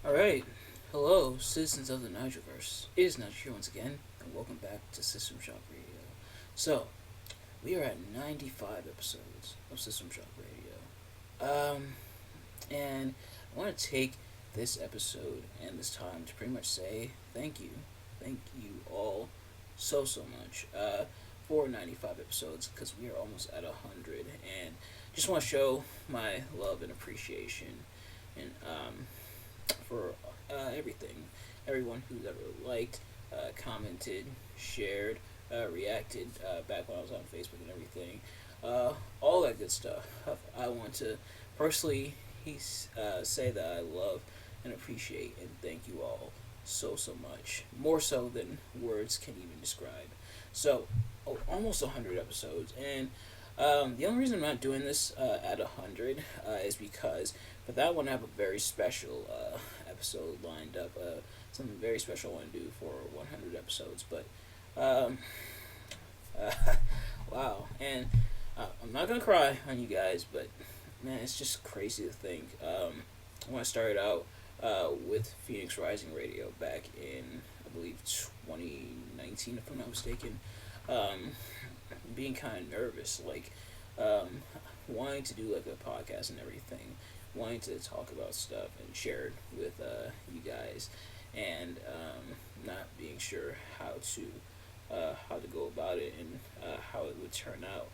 Alright, hello, citizens of the Nigelverse. It is Nigel here once again, and welcome back to System Shock Radio. So, we are at 95 episodes of System Shock Radio. And I want to take this episode and this time to pretty much say thank you. Thank you all so much for 95 episodes because we are almost at 100. And just want to show my love and appreciation and for everything. Everyone who's ever liked, commented, shared, reacted back when I was on Facebook and everything. All that good stuff. I want to personally say that I love and appreciate and thank you all so much. More so than words can even describe. So, almost 100 episodes. And the only reason I'm not doing this at 100 is because for that one I have a very special episode lined up. Something very special I want to do for 100 episodes. But, uh, wow. And I'm not going to cry on you guys, but man, it's just crazy to think. When I started out with Phoenix Rising Radio back in, I believe, 2019, if I'm not mistaken, being kind of nervous, like wanting to do like a podcast and everything, wanting to talk about stuff and share it with you guys, and not being sure how to go about it and how it would turn out.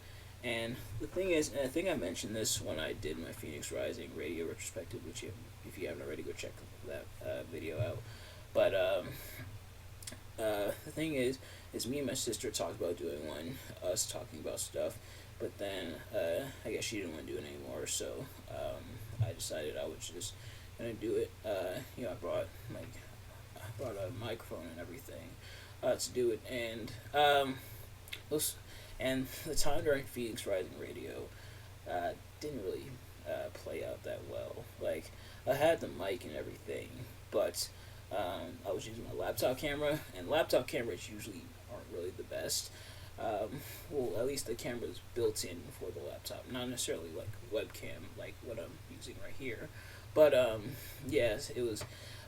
And the thing is, and I think I mentioned this when I did my Phoenix Rising radio retrospective, which if you haven't already, go check that video out. But the thing is me and my sister talked about doing one, us talking about stuff, but then I guess she didn't want to do it anymore, so I decided I was just gonna do it. I brought a microphone and everything to do it, and those. And the time during Phoenix Rising Radio didn't really play out that well. Like, I had the mic and everything, but I was using my laptop camera, and laptop cameras usually aren't really the best. Well, at least the camera's built in for the laptop, not necessarily like webcam, like what I'm using right here. But yes, it was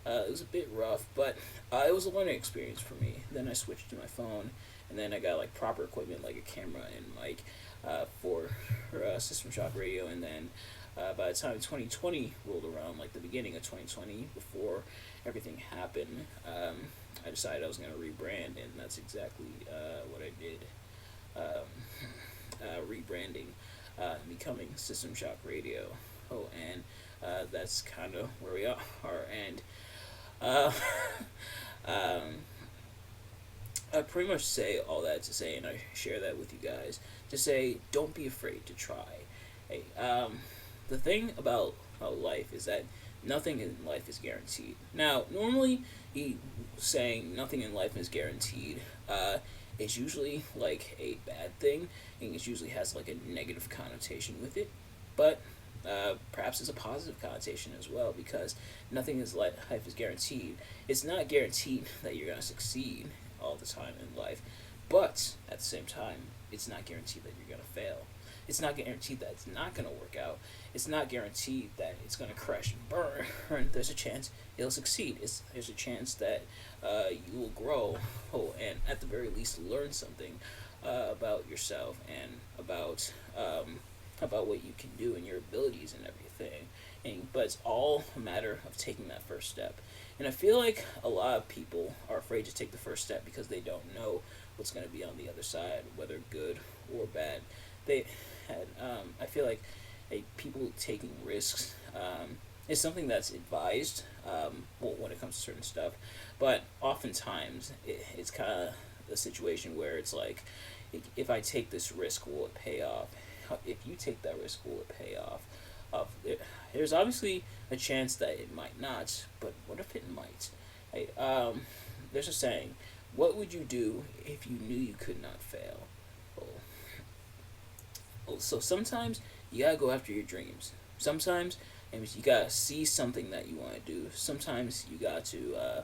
a bit rough, but it was a learning experience for me. Then I switched to my phone, and then I got like proper equipment like a camera and mic for System Shock Radio. And then by the time 2020 rolled around, like the beginning of 2020, before everything happened, I decided I was going to rebrand, and that's exactly what I did. Rebranding, becoming System Shock Radio. Oh, and that's kind of where we are. And uh, um, I pretty much say all that to say, and I share that with you guys, to say don't be afraid to try. Hey, the thing about life is that nothing in life is guaranteed. Now, normally, saying nothing in life is guaranteed is usually like a bad thing, and it usually has like a negative connotation with it. But perhaps it's a positive connotation as well, because nothing in life is guaranteed. It's not guaranteed that you're gonna succeed all the time in life, but at the same time, it's not guaranteed that you're gonna fail. It's not guaranteed that it's not gonna work out. It's not guaranteed that it's gonna crash and burn. There's a chance it'll succeed. There's a chance that you will grow, and at the very least learn something about yourself and about what you can do and your abilities and everything. But it's all a matter of taking that first step. And I feel like a lot of people are afraid to take the first step because they don't know what's going to be on the other side, whether good or bad. I feel like people taking risks is something that's advised, when it comes to certain stuff. But oftentimes, it's kind of a situation where it's like, if I take this risk, will it pay off? If you take that risk, will it pay off? There's obviously a chance that it might not, but what if it might? Hey, there's a saying, what would you do if you knew you could not fail? So sometimes you gotta go after your dreams. Sometimes you gotta see something that you want to do. Sometimes you gotta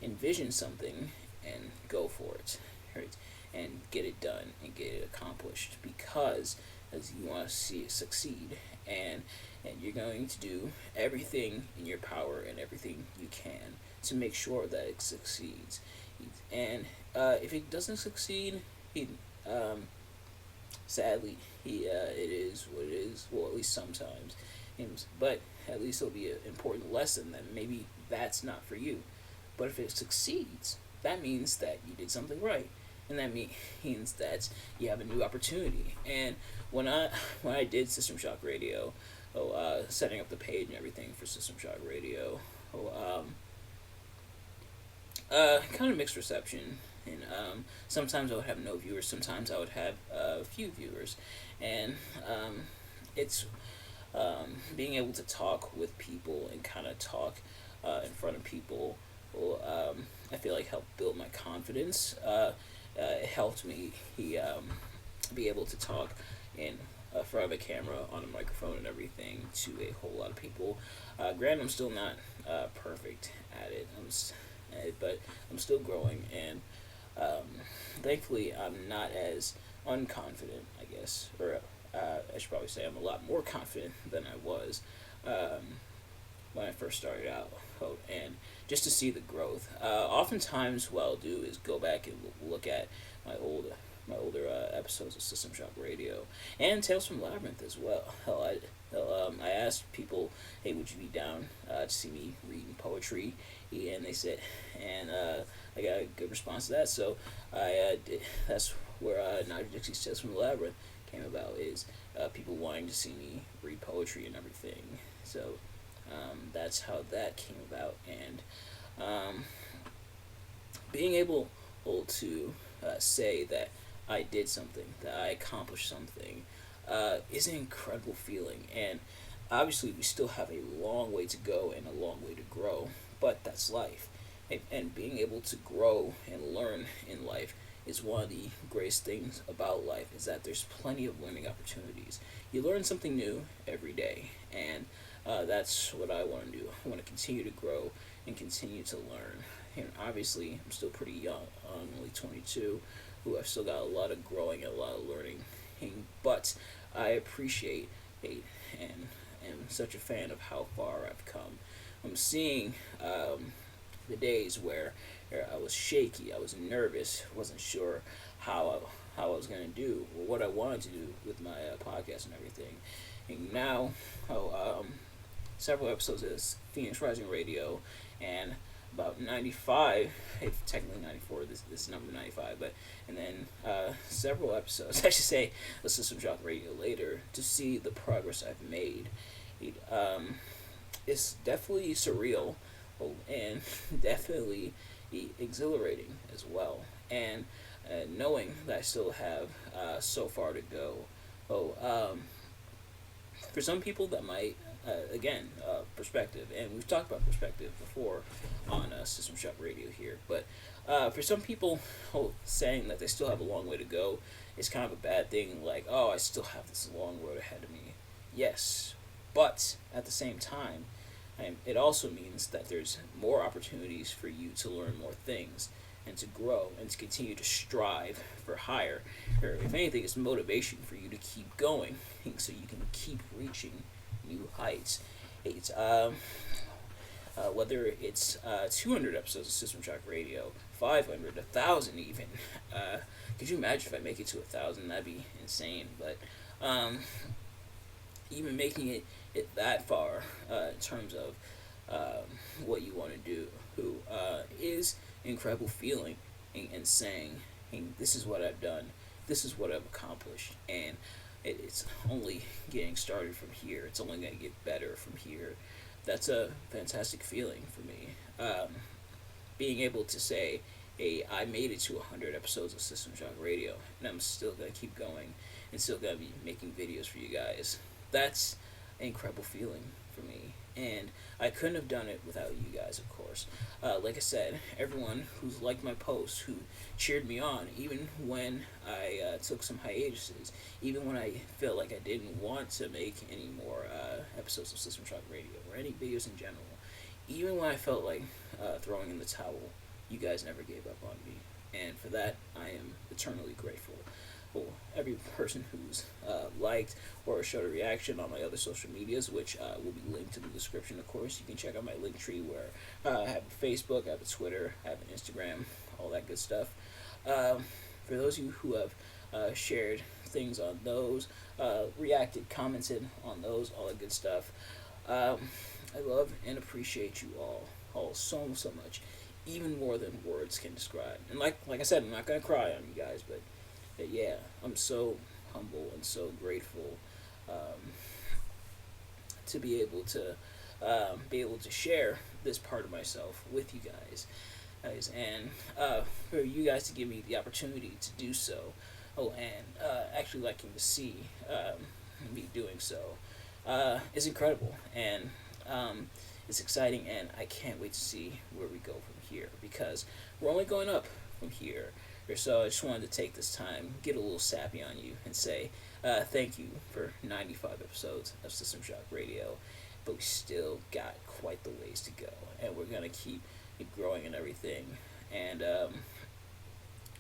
envision something and go for it, right? And get it done and get it accomplished, because as you want to see it succeed. and you're going to do everything in your power and everything you can to make sure that it succeeds. And if it doesn't succeed, he sadly it is what it is. Well, at least sometimes, but at least it'll be an important lesson that maybe that's not for you. But if it succeeds, that means that you did something right, and that means that you have a new opportunity. And when I did System Shock Radio, setting up the page and everything for System Shock Radio, kind of mixed reception. And sometimes I would have no viewers, sometimes I would have a few viewers, and it's being able to talk with people and kind of talk in front of people. Will, I feel like helped build my confidence. It helped me be able to talk in front of a camera on a microphone and everything to a whole lot of people. Granted, I'm still not perfect at it. But I'm still growing, and thankfully, I'm not as unconfident, I guess, or I should probably say I'm a lot more confident than I was when I first started out. And just to see the growth. Oftentimes, what I'll do is go back and look at my older episodes of System Shock Radio and Tales from Labyrinth as well. I asked people, "Hey, would you be down to see me reading poetry?" And they said, and I got a good response to that. So that's where Nigel Dixie's Tales from the Labyrinth came about. Is people wanting to see me read poetry and everything. So that's how that came about, and being able to say that I did something, that I accomplished something, is an incredible feeling. And obviously, we still have a long way to go and a long way to grow, but that's life. And being able to grow and learn in life is one of the greatest things about life, is that there's plenty of learning opportunities. You learn something new every day, and that's what I want to do. I want to continue to grow and continue to learn. And obviously, I'm still pretty young. I'm only 22, who I've still got a lot of growing and a lot of learning. But I appreciate it and am such a fan of how far I've come. I'm seeing the days where I was shaky, I was nervous, wasn't sure how I was going to do, or what I wanted to do with my podcast and everything. And now, several episodes of Phoenix Rising Radio, and about 95, technically 94, this is number 95, but, and then several episodes, I should say, of System Shock Radio later, to see the progress I've made. It's definitely surreal, and definitely exhilarating as well, and knowing that I still have so far to go. For some people that might, again, perspective, and we've talked about perspective before on System Shock Radio here, but for some people, saying that they still have a long way to go is kind of a bad thing, like, oh, I still have this long road ahead of me. Yes, but at the same time, it also means that there's more opportunities for you to learn more things and to grow and to continue to strive for higher. Or if anything, it's motivation for you to keep going so you can keep reaching new heights. It's whether it's 200 episodes of System Shock Radio, 500, 1,000 even. Could you imagine if I make it to 1,000? That'd be insane. But even making it that far in terms of what you want to do is an incredible feeling, and saying, hey, this is what I've done, this is what I've accomplished, and it's only getting started from here. It's only going to get better from here. That's a fantastic feeling for me. Being able to say, hey, I made it to 100 episodes of System Shock Radio, and I'm still going to keep going and still going to be making videos for you guys. That's an incredible feeling for me, and I couldn't have done it without you guys, of course. Like I said, everyone who's liked my posts, who cheered me on, even when I took some hiatuses, even when I felt like I didn't want to make any more episodes of System Shock Radio, or any videos in general, even when I felt like throwing in the towel, you guys never gave up on me, and for that, I am eternally grateful. well, every person who's liked or showed a reaction on my other social medias, which will be linked in the description. Of course, you can check out my link tree where I have a Facebook, I have a Twitter, I have an Instagram, all that good stuff. For those of you who have shared things on those, reacted, commented on those, all that good stuff. I love and appreciate you all so much, even more than words can describe. And like I said, I'm not gonna cry on you guys, but yeah, I'm so humble and so grateful to be able to share this part of myself with you guys, and for you guys to give me the opportunity to do so. Oh, and actually liking to see me doing so is incredible, and it's exciting, and I can't wait to see where we go from here, because we're only going up from here. So I just wanted to take this time, get a little sappy on you, and say thank you for 95 episodes of System Shock Radio, but we still got quite the ways to go, and we're gonna keep growing and everything, and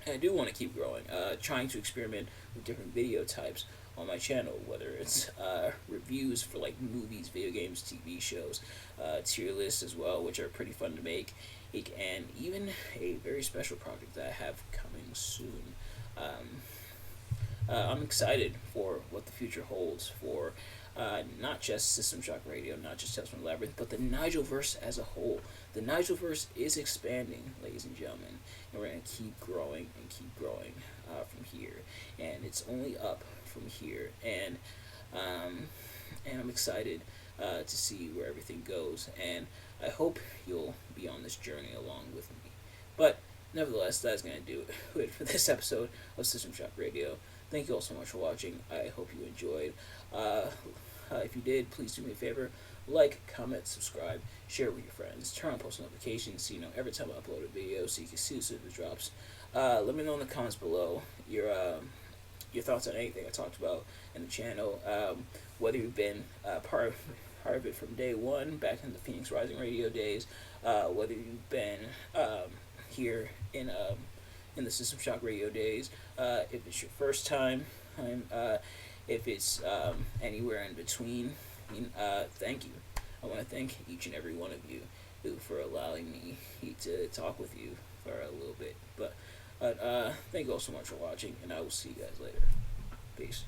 I do want to keep growing, trying to experiment with different video types on my channel, whether it's reviews for like movies, video games, TV shows, tier lists as well, which are pretty fun to make, and even a very special project that I have coming soon. I'm excited for what the future holds for not just System Shock Radio, not just Tales from the Labyrinth, but the Nigelverse as a whole. The Nigelverse is expanding, ladies and gentlemen, and we're going to keep growing and keep growing from here. And it's only up from here. And I'm excited to see where everything goes. And I hope you'll be on this journey along with me. But nevertheless, that's going to do it for this episode of System Shock Radio. Thank you all so much for watching. I hope you enjoyed. If you did, please do me a favor. Like, comment, subscribe, share it with your friends. Turn on post notifications so you know every time I upload a video, so you can see as soon as it drops. Let me know in the comments below your thoughts on anything I talked about in the channel. Whether you've been part of it from day one, back in the Phoenix Rising Radio days. Whether you've been here in the System Shock Radio days. If it's your first time, if it's anywhere in between, thank you. I want to thank each and every one of you for allowing me to talk with you for a little bit. But thank you all so much for watching, and I will see you guys later. Peace.